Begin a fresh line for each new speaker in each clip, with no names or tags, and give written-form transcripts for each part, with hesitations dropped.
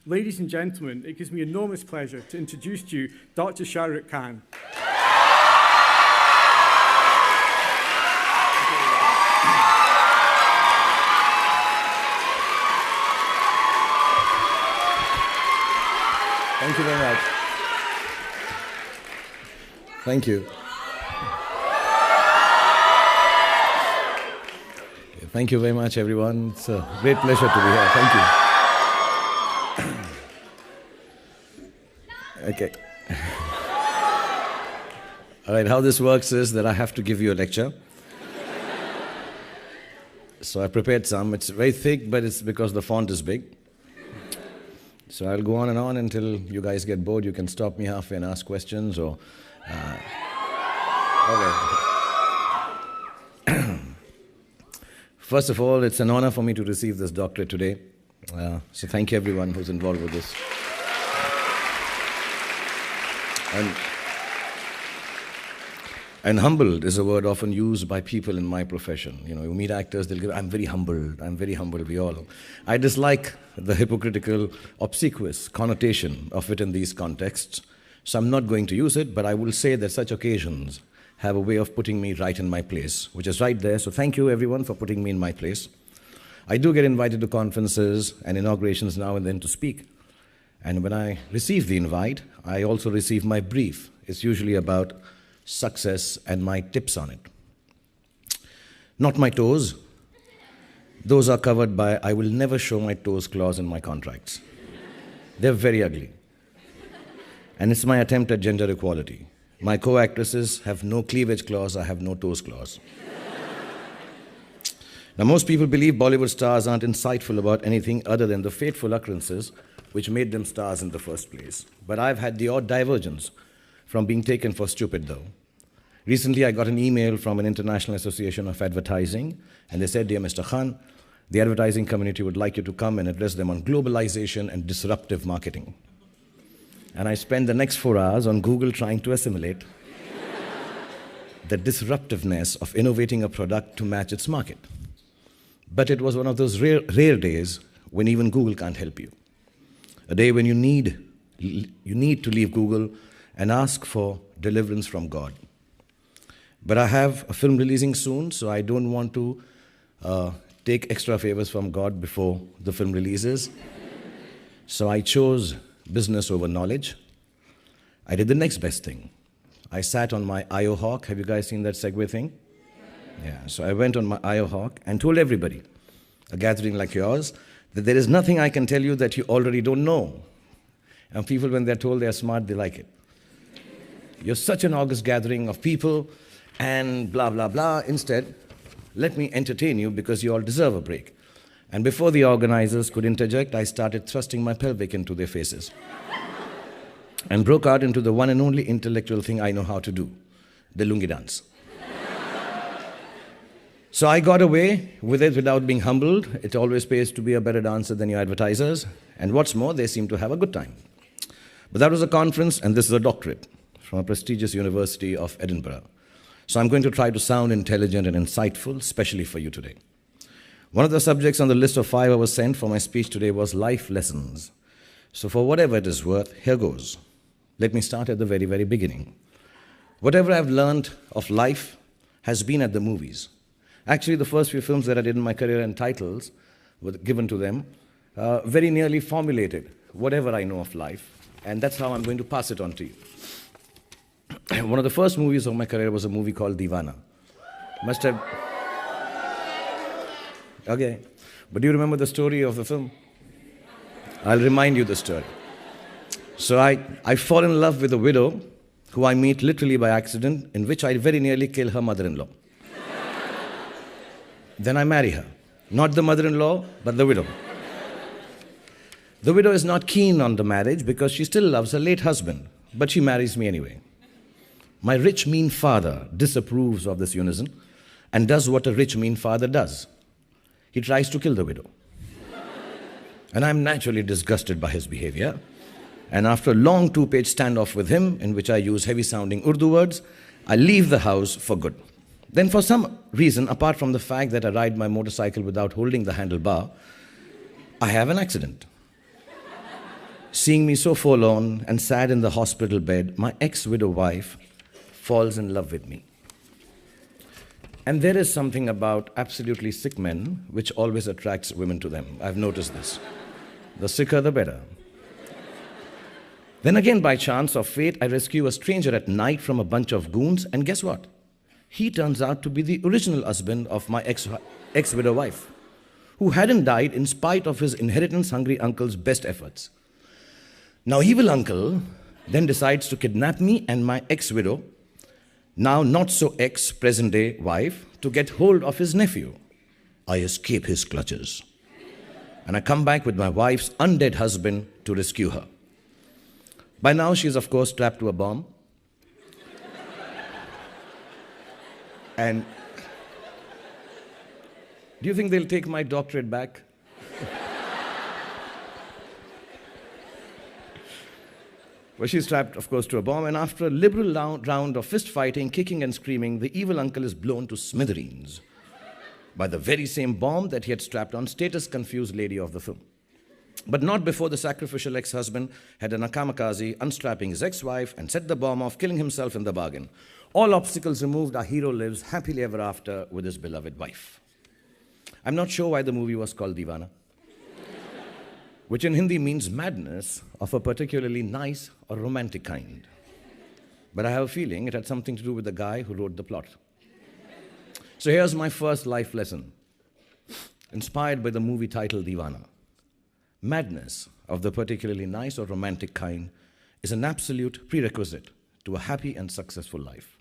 Ladies and gentlemen, it gives me enormous pleasure to introduce to you Dr. Shahrukh Khan.
Thank you very much. Thank you. Thank you very much, everyone. It's a great pleasure to be here. Thank you. Okay. All right, how this works is that I have to give you a lecture. So I prepared some. It's very thick, but it's because the font is big. So I'll go on and on until you guys get bored. You can stop me halfway and ask questions or... Okay. First of all, it's an honor for me to receive this doctorate today. So thank you everyone who's involved with this. And humbled is a word often used by people in my profession. You know, you meet actors, they'll go, I'm very humbled, we all. I dislike the hypocritical, obsequious connotation of it in these contexts. So I'm not going to use it, but I will say that such occasions have a way of putting me right in my place, which is right there. So thank you everyone for putting me in my place. I do get invited to conferences and inaugurations now and then to speak. And when I receive the invite, I also receive my brief. It's usually about success and my tips on it. Not my toes. Those are covered by I will never show my toes clause in my contracts. They're very ugly. And it's my attempt at gender equality. My co-actresses have no cleavage clause, I have no toes clause. Now most people believe Bollywood stars aren't insightful about anything other than the fateful occurrences which made them stars in the first place. But I've had the odd divergence from being taken for stupid though. Recently I got an email from an International Association of Advertising and they said, dear Mr. Khan, the advertising community would like you to come and address them on globalization and disruptive marketing. And I spent the next 4 hours on Google trying to assimilate the disruptiveness of innovating a product to match its market. But it was one of those rare days when even Google can't help you. A day when you need to leave Google and ask for deliverance from God. But I have a film releasing soon, so I don't want to take extra favors from God before the film releases. So I chose business over knowledge. I did the next best thing. I sat on my IO Hawk. Have you guys seen that Segway thing? Yeah, so I went on my IO Hawk and told everybody, a gathering like yours, that there is nothing I can tell you that you already don't know. And people, when they're told they're smart, they like it. You're such an august gathering of people and blah, blah, blah. Instead, let me entertain you because you all deserve a break. And before the organizers could interject, I started thrusting my pelvic into their faces and broke out into the one and only intellectual thing I know how to do, the lungi dance. So I got away with it without being humbled. It always pays to be a better dancer than your advertisers. And what's more, they seem to have a good time. But that was a conference, and this is a doctorate from a prestigious university of Edinburgh. So I'm going to try to sound intelligent and insightful, especially for you today. One of the subjects on the list of 5 I was sent for my speech today was life lessons. So for whatever it is worth, here goes. Let me start at the very, very beginning. Whatever I've learned of life has been at the movies. Actually, the first few films that I did in my career and titles were given to them very nearly formulated whatever I know of life. And that's how I'm going to pass it on to you. One of the first movies of my career was a movie called Deewana. Must have... Okay, but do you remember the story of the film? I'll remind you the story. So I fall in love with a widow who I meet literally by accident, in which I very nearly kill her mother-in-law. Then I marry her. Not the mother-in-law, but the widow. The widow is not keen on the marriage because she still loves her late husband, but she marries me anyway. My rich, mean father disapproves of this unison and does what a rich, mean father does. He tries to kill the widow. And I'm naturally disgusted by his behavior. And after a long 2-page standoff with him, in which I use heavy-sounding Urdu words, I leave the house for good. Then for some reason, apart from the fact that I ride my motorcycle without holding the handlebar, I have an accident. Seeing me so forlorn and sad in the hospital bed, my ex-widow wife falls in love with me. And there is something about absolutely sick men which always attracts women to them. I've noticed this. The sicker, the better. Then again, by chance of fate, I rescue a stranger at night from a bunch of goons, and guess what? He turns out to be the original husband of my ex-widow wife, who hadn't died in spite of his inheritance-hungry uncle's best efforts. Now, evil uncle then decides to kidnap me and my ex-widow, now not so ex-present-day wife, to get hold of his nephew. I escape his clutches. And I come back with my wife's undead husband to rescue her. By now, she is, of course, strapped to a bomb. And do you think they'll take my doctorate back? Well, she's strapped, of course, to a bomb, and after a liberal round of fist fighting, kicking and screaming, the evil uncle is blown to smithereens by the very same bomb that he had strapped on status-confused lady of the film. But not before the sacrificial ex-husband had done a kamikaze, unstrapping his ex-wife and set the bomb off, killing himself in the bargain. All obstacles removed, our hero lives happily ever after with his beloved wife. I'm not sure why the movie was called Deewana, which in Hindi means madness of a particularly nice or romantic kind. But I have a feeling it had something to do with the guy who wrote the plot. So here's my first life lesson, inspired by the movie title Deewana. Madness of the particularly nice or romantic kind is an absolute prerequisite to a happy and successful life.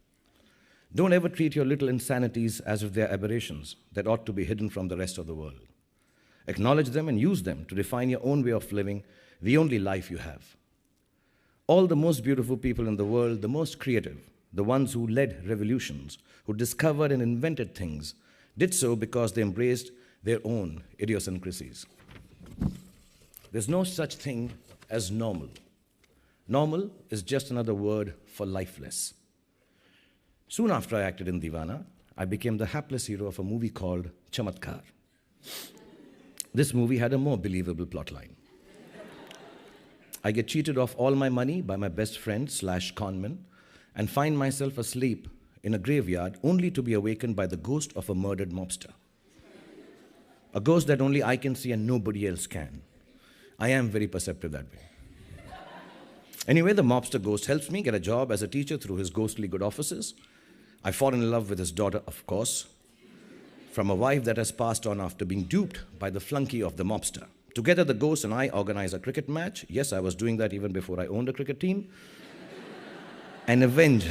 Don't ever treat your little insanities as if they're aberrations that ought to be hidden from the rest of the world. Acknowledge them and use them to define your own way of living, the only life you have. All the most beautiful people in the world, the most creative, the ones who led revolutions, who discovered and invented things, did so because they embraced their own idiosyncrasies. There's no such thing as normal. Normal is just another word for lifeless. Soon after I acted in Deewana, I became the hapless hero of a movie called Chamatkar. This movie had a more believable plotline. I get cheated of all my money by my best friend / conman and find myself asleep in a graveyard only to be awakened by the ghost of a murdered mobster. A ghost that only I can see and nobody else can. I am very perceptive that way. Anyway, the mobster ghost helps me get a job as a teacher through his ghostly good offices. I fall in love with his daughter, of course, from a wife that has passed on after being duped by the flunky of the mobster. Together, the ghost and I organize a cricket match. Yes, I was doing that even before I owned a cricket team. And avenge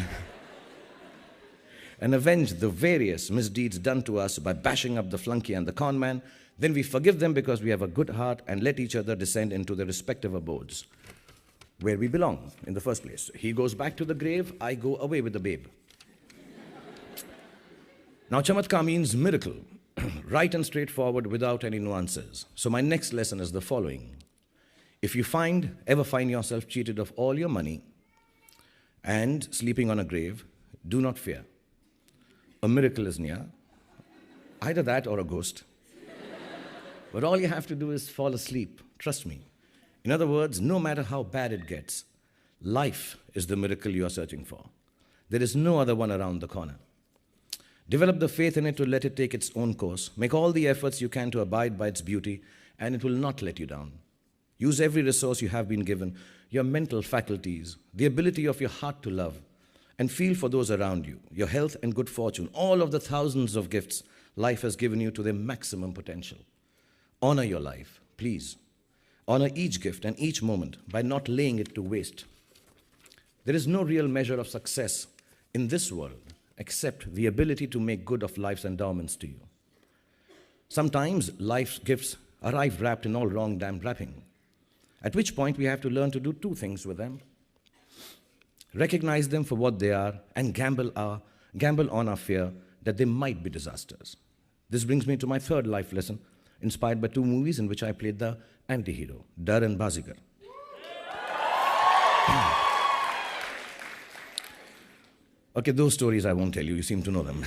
the various misdeeds done to us by bashing up the flunky and the con man. Then we forgive them because we have a good heart and let each other descend into their respective abodes, where we belong in the first place. He goes back to the grave, I go away with the babe. Now, Chamatkar means miracle, right and straightforward without any nuances. So my next lesson is the following. If you ever find yourself cheated of all your money and sleeping on a grave, do not fear. A miracle is near, either that or a ghost. But all you have to do is fall asleep, trust me. In other words, no matter how bad it gets, life is the miracle you are searching for. There is no other one around the corner. Develop the faith in it to let it take its own course. Make all the efforts you can to abide by its beauty, and it will not let you down. Use every resource you have been given, your mental faculties, the ability of your heart to love, and feel for those around you, your health and good fortune, all of the thousands of gifts life has given you to their maximum potential. Honor your life, please. Honor each gift and each moment by not laying it to waste. There is no real measure of success in this world except the ability to make good of life's endowments to you. Sometimes life's gifts arrive wrapped in all wrong damned wrapping, at which point we have to learn to do two things with them. Recognize them for what they are and gamble on our fear that they might be disasters. This brings me to my third life lesson, inspired by two movies in which I played the anti-hero, Dar and Bazigar. Okay, those stories I won't tell you seem to know them.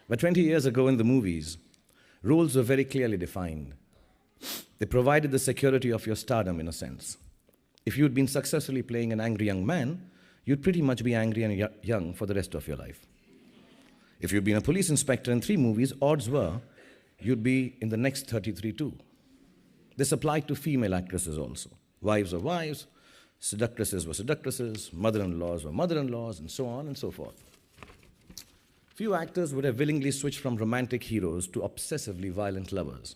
But 20 years ago in the movies, roles were very clearly defined. They provided the security of your stardom, in a sense. If you'd been successfully playing an angry young man, you'd pretty much be angry and young for the rest of your life. If you'd been a police inspector in 3 movies, odds were you'd be in the next 33 too. This applied to female actresses also. Wives were wives, seductresses were seductresses, mother-in-laws were mother-in-laws, and so on and so forth. Few actors would have willingly switched from romantic heroes to obsessively violent lovers.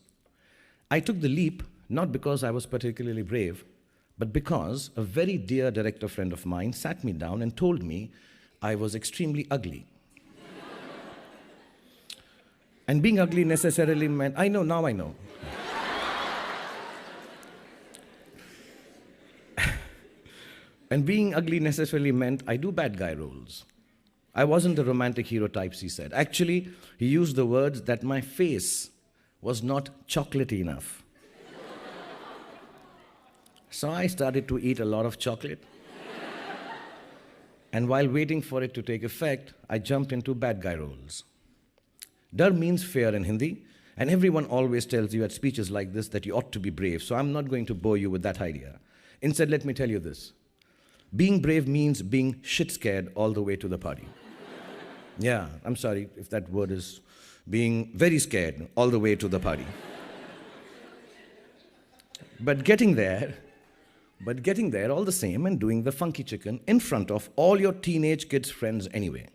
I took the leap not because I was particularly brave, but because a very dear director friend of mine sat me down and told me I was extremely ugly. And being ugly necessarily meant, I know, now I know. And being ugly necessarily meant I do bad guy roles. I wasn't the romantic hero types, he said. Actually, he used the words that my face was not chocolatey enough. So I started to eat a lot of chocolate. And while waiting for it to take effect, I jumped into bad guy roles. Dar means fear in Hindi, and everyone always tells you at speeches like this that you ought to be brave, so I'm not going to bore you with that idea. Instead, let me tell you this. Being brave means being shit scared all the way to the party. Yeah, I'm sorry if that word is being very scared all the way to the party. But getting there all the same and doing the funky chicken in front of all your teenage kids' friends anyway.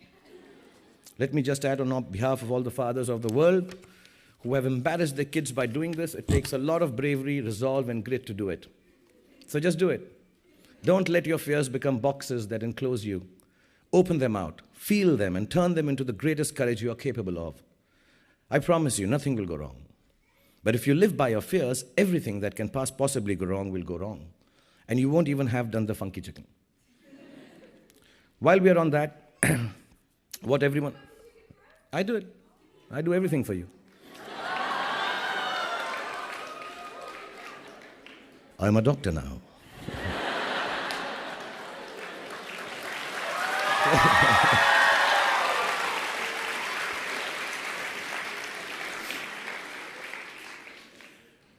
Let me just add on behalf of all the fathers of the world who have embarrassed their kids by doing this, it takes a lot of bravery, resolve, and grit to do it. So just do it. Don't let your fears become boxes that enclose you. Open them out, feel them, and turn them into the greatest courage you are capable of. I promise you, nothing will go wrong. But if you live by your fears, everything that can possibly go wrong will go wrong. And you won't even have done the funky chicken. While we are on that, I do it. I do everything for you. I'm a doctor now.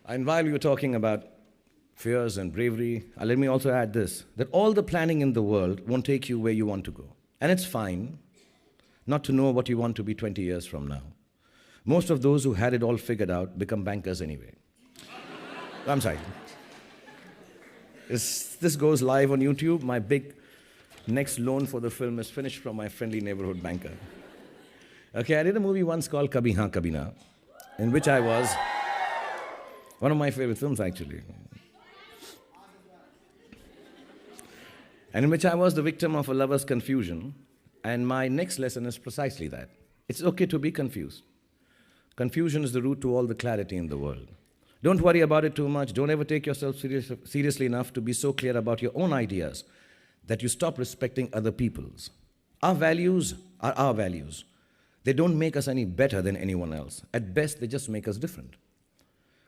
And while we were talking about fears and bravery, let me also add this, that all the planning in the world won't take you where you want to go. And it's fine not to know what you want to be 20 years from now. Most of those who had it all figured out become bankers anyway. I'm sorry. This goes live on YouTube. My big next loan for the film is finished from my friendly neighborhood banker. Okay, I did a movie once called Kabhi Haan Kabhi Na, in which I was one of my favorite films, actually. And in which I was the victim of a lover's confusion. And my next lesson is precisely that. It's okay to be confused. Confusion is the root to all the clarity in the world. Don't worry about it too much. Don't ever take yourself seriously enough to be so clear about your own ideas that you stop respecting other people's. Our values are our values. They don't make us any better than anyone else. At best, they just make us different.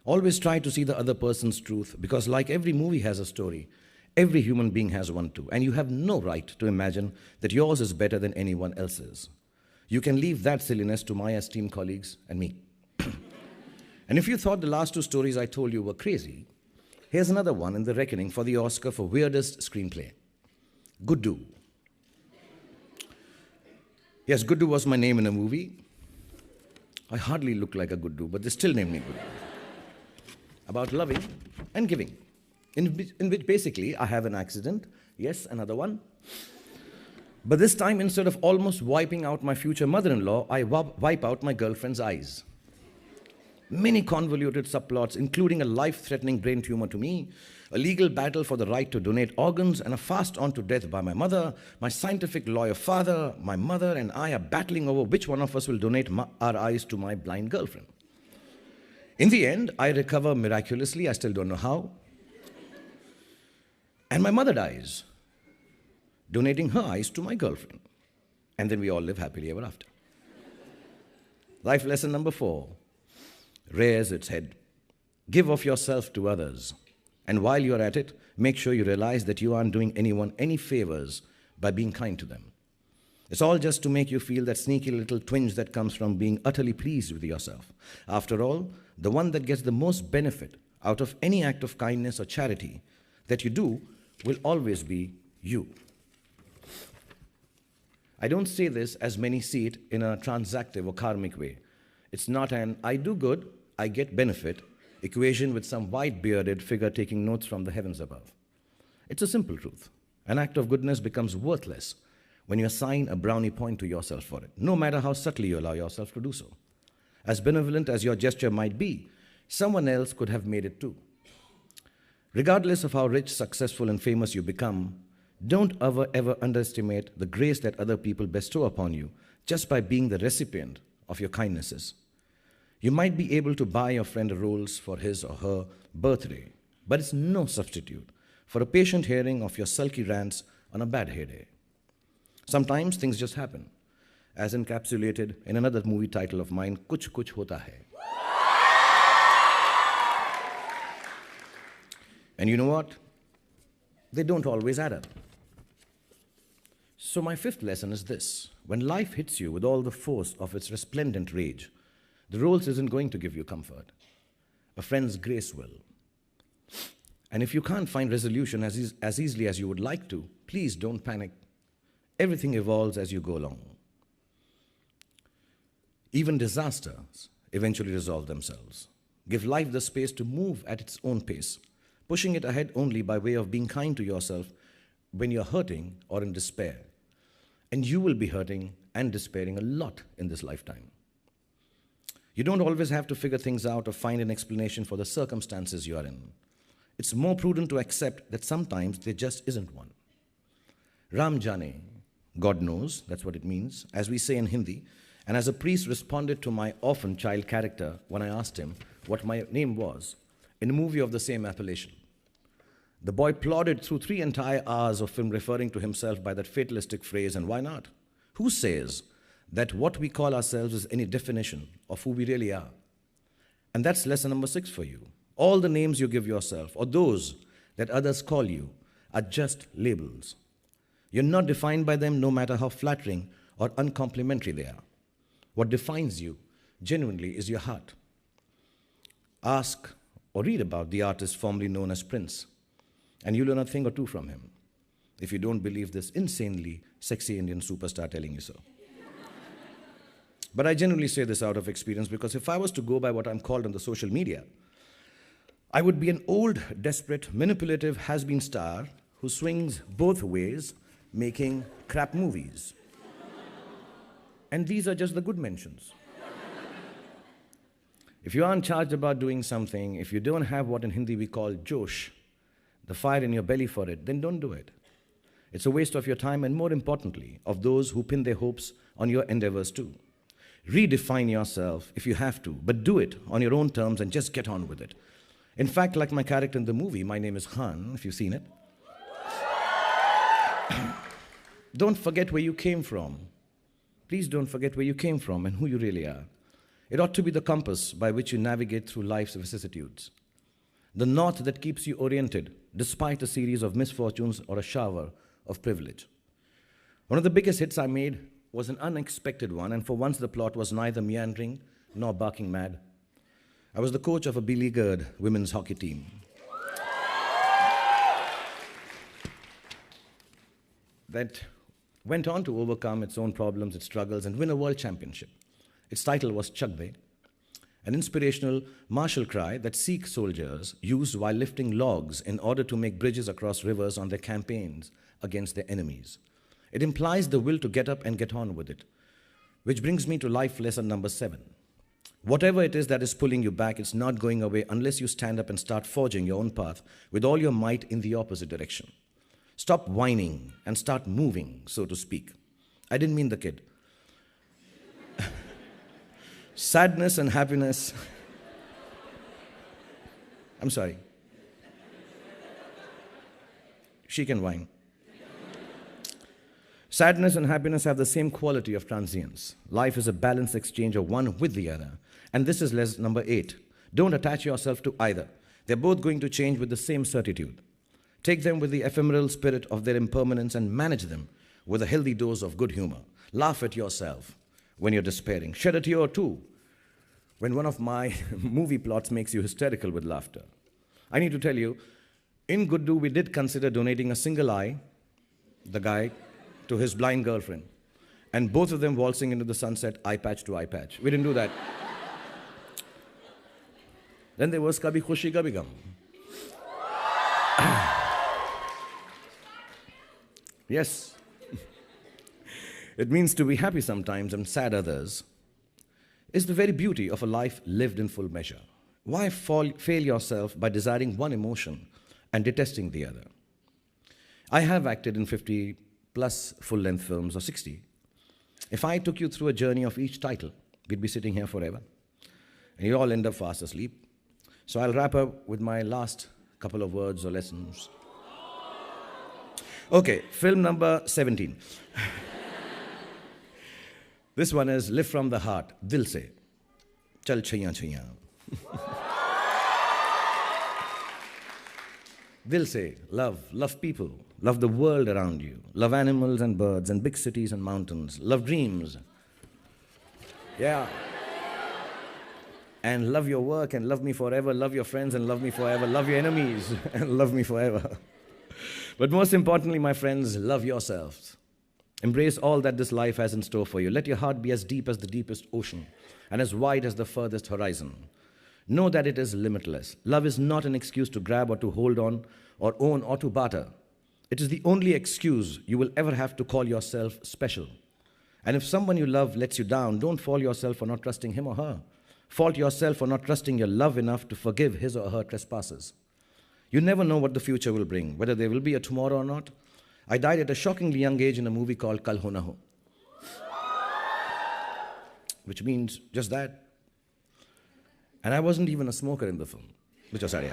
Always try to see the other person's truth, because like every movie has a story, every human being has one too, and you have no right to imagine that yours is better than anyone else's. You can leave that silliness to my esteemed colleagues and me. And if you thought the last 2 stories I told you were crazy, here's another one in the reckoning for the Oscar for Weirdest Screenplay. Guddu. Yes, Guddu was my name in a movie. I hardly look like a Guddu, but they still named me Guddu. About loving and giving, in which basically I have an accident, yes, another one. But this time, instead of almost wiping out my future mother-in-law, I wipe out my girlfriend's eyes. Many convoluted subplots, including a life-threatening brain tumor to me, a legal battle for the right to donate organs, and a fast on to death by my mother, my scientific lawyer father, my mother and I are battling over which one of us will donate our eyes to my blind girlfriend. In the end, I recover miraculously, I still don't know how. And my mother dies, donating her eyes to my girlfriend. And then we all live happily ever after. Life lesson number 4, rears its head. Give of yourself to others. And while you're at it, make sure you realize that you aren't doing anyone any favors by being kind to them. It's all just to make you feel that sneaky little twinge that comes from being utterly pleased with yourself. After all, the one that gets the most benefit out of any act of kindness or charity that you do will always be you. I don't say this as many see it in a transactive or karmic way. It's not an I do good, I get benefit equation with some white-bearded figure taking notes from the heavens above. It's a simple truth. An act of goodness becomes worthless when you assign a brownie point to yourself for it, no matter how subtly you allow yourself to do so. As benevolent as your gesture might be, someone else could have made it too. Regardless of how rich, successful, and famous you become, don't ever underestimate the grace that other people bestow upon you just by being the recipient of your kindnesses. You might be able to buy your friend a rose for his or her birthday, but it's no substitute for a patient hearing of your sulky rants on a bad hair day. Sometimes things just happen, as encapsulated in another movie title of mine, Kuch Kuch Hota Hai. And you know what? They don't always add up. So my fifth lesson is this. When life hits you with all the force of its resplendent rage, the rose isn't going to give you comfort. A friend's grace will. And if you can't find resolution as easily as you would like to, please don't panic. Everything evolves as you go along. Even disasters eventually resolve themselves. Give life the space to move at its own pace, pushing it ahead only by way of being kind to yourself when you're hurting or in despair. And you will be hurting and despairing a lot in this lifetime. You don't always have to figure things out or find an explanation for the circumstances you are in. It's more prudent to accept that sometimes there just isn't one. Ram Jane, God knows, that's what it means, as we say in Hindi, and as a priest responded to my orphan child character when I asked him what my name was, in a movie of the same appellation. The boy plodded through 3 entire hours of film referring to himself by that fatalistic phrase, and why not? Who says that what we call ourselves is any definition of who we really are? And that's lesson number 6 for you. All the names you give yourself, or those that others call you, are just labels. You're not defined by them, no matter how flattering or uncomplimentary they are. What defines you genuinely is your heart. Ask or read about the artist formerly known as Prince, and you'll learn a thing or two from him, if you don't believe this insanely sexy Indian superstar telling you so. But I genuinely say this out of experience, because if I was to go by what I'm called on the social media, I would be an old, desperate, manipulative has-been star who swings both ways, making crap movies. And these are just the good mentions. If you aren't charged about doing something, if you don't have what in Hindi we call josh, the fire in your belly for it, then don't do it. It's a waste of your time and, more importantly, of those who pin their hopes on your endeavors too. Redefine yourself if you have to, but do it on your own terms and just get on with it. In fact, like my character in the movie, my name is Khan, if you've seen it. Don't forget where you came from. Please don't forget where you came from and who you really are. It ought to be the compass by which you navigate through life's vicissitudes. The north that keeps you oriented, despite a series of misfortunes or a shower of privilege. One of the biggest hits I made was an unexpected one, and for once the plot was neither meandering nor barking mad. I was the coach of a beleaguered women's hockey team. That went on to overcome its own problems, its struggles, and win a world championship. Its title was Chakbe, an inspirational martial cry that Sikh soldiers used while lifting logs in order to make bridges across rivers on their campaigns against their enemies. It implies the will to get up and get on with it, which brings me to life lesson number 7. Whatever it is that is pulling you back, it's not going away unless you stand up and start forging your own path with all your might in the opposite direction. Stop whining and start moving, so to speak. I didn't mean the kid. Sadness and happiness. I'm sorry. She can whine. Sadness and happiness have the same quality of transience. Life is a balanced exchange of one with the other. And this is lesson number 8. Don't attach yourself to either. They're both going to change with the same certitude. Take them with the ephemeral spirit of their impermanence and manage them with a healthy dose of good humor. Laugh at yourself when you're despairing. Shed a tear or two when one of my movie plots makes you hysterical with laughter. I need to tell you, in Guddu, we did consider donating a single eye, the guy, to his blind girlfriend. And both of them waltzing into the sunset, eye patch to eye patch. We didn't do that. Then there was Kabhi Khushi Kabhi Gum. Yes. It means to be happy sometimes and sad others. Is the very beauty of a life lived in full measure. Why fail yourself by desiring one emotion and detesting the other? I have acted in 50 plus full-length films, or 60. If I took you through a journey of each title, we'd be sitting here forever. And you'd all end up fast asleep. So I'll wrap up with my last couple of words or lessons. Okay, film number 17. This one is Live from the Heart, Dil Se. Chal chaiyan chaiyan. Dil Se, love people, love the world around you, love animals and birds and big cities and mountains, love dreams. Yeah. And love your work and love me forever, love your friends and love me forever, love your enemies and love me forever. But most importantly, my friends, love yourselves. Embrace all that this life has in store for you. Let your heart be as deep as the deepest ocean and as wide as the furthest horizon. Know that it is limitless. Love is not an excuse to grab or to hold on or own or to barter. It is the only excuse you will ever have to call yourself special. And if someone you love lets you down, don't fault yourself for not trusting him or her. Fault yourself for not trusting your love enough to forgive his or her trespasses. You never know what the future will bring, whether there will be a tomorrow or not. I died at a shockingly young age in a movie called Kal Ho Na Ho, which means just that. And I wasn't even a smoker in the film, which was sad.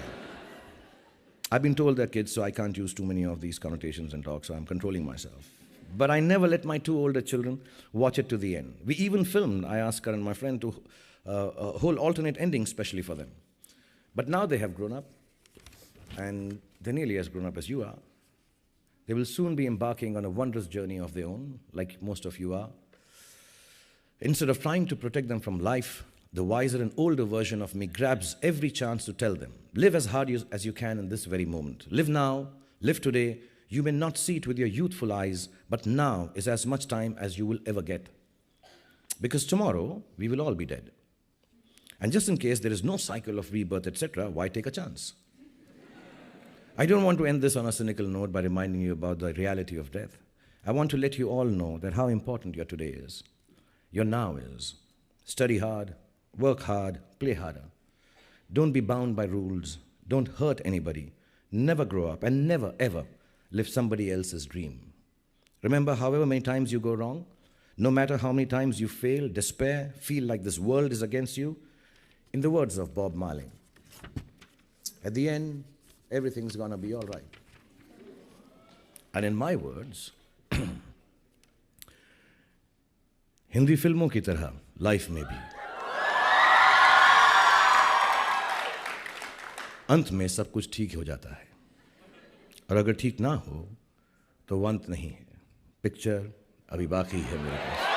I've been told they're kids, so I can't use too many of these connotations and talk, so I'm controlling myself. But I never let my two older children watch it to the end. We even filmed, I asked Karan, my friend, to a whole alternate ending specially for them. But now they have grown up, and they're nearly as grown up as you are. They will soon be embarking on a wondrous journey of their own, like most of you are. Instead of trying to protect them from life, the wiser and older version of me grabs every chance to tell them, live as hard as you can in this very moment. Live now, live today. You may not see it with your youthful eyes, but now is as much time as you will ever get. Because tomorrow, we will all be dead. And just in case there is no cycle of rebirth, etc., why take a chance? I don't want to end this on a cynical note by reminding you about the reality of death. I want to let you all know that how important your today is. Your now is. Study hard, work hard, play harder. Don't be bound by rules. Don't hurt anybody. Never grow up and never, ever live somebody else's dream. Remember, however many times you go wrong, no matter how many times you fail, despair, feel like this world is against you, in the words of Bob Marley, at the end, everything's gonna be all right. And in my words, Hindi फिल्मों की तरह life में भी अंत में सब कुछ ठीक हो जाता है, और अगर ठीक ना हो तो वो अंत नहीं है, पिक्चर अभी बाकी है मेरे पास.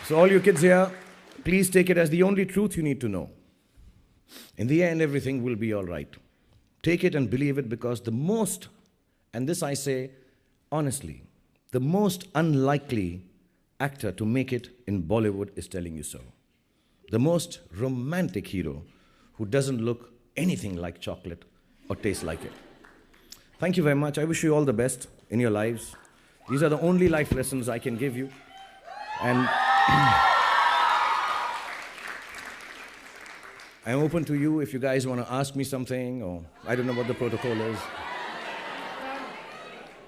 So all you kids here, please take it as the only truth you need to know. In the end, everything will be all right. Take it and believe it, because the most, and this I say honestly, the most unlikely actor to make it in Bollywood is telling you so. The most romantic hero who doesn't look anything like chocolate or taste like it. Thank you very much. I wish you all the best in your lives. These are the only life lessons I can give you. And I'm open to you if you guys want to ask me something, or I don't know what the protocol is.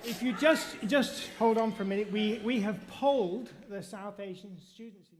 If you just hold on for a minute, we have polled the South Asian students in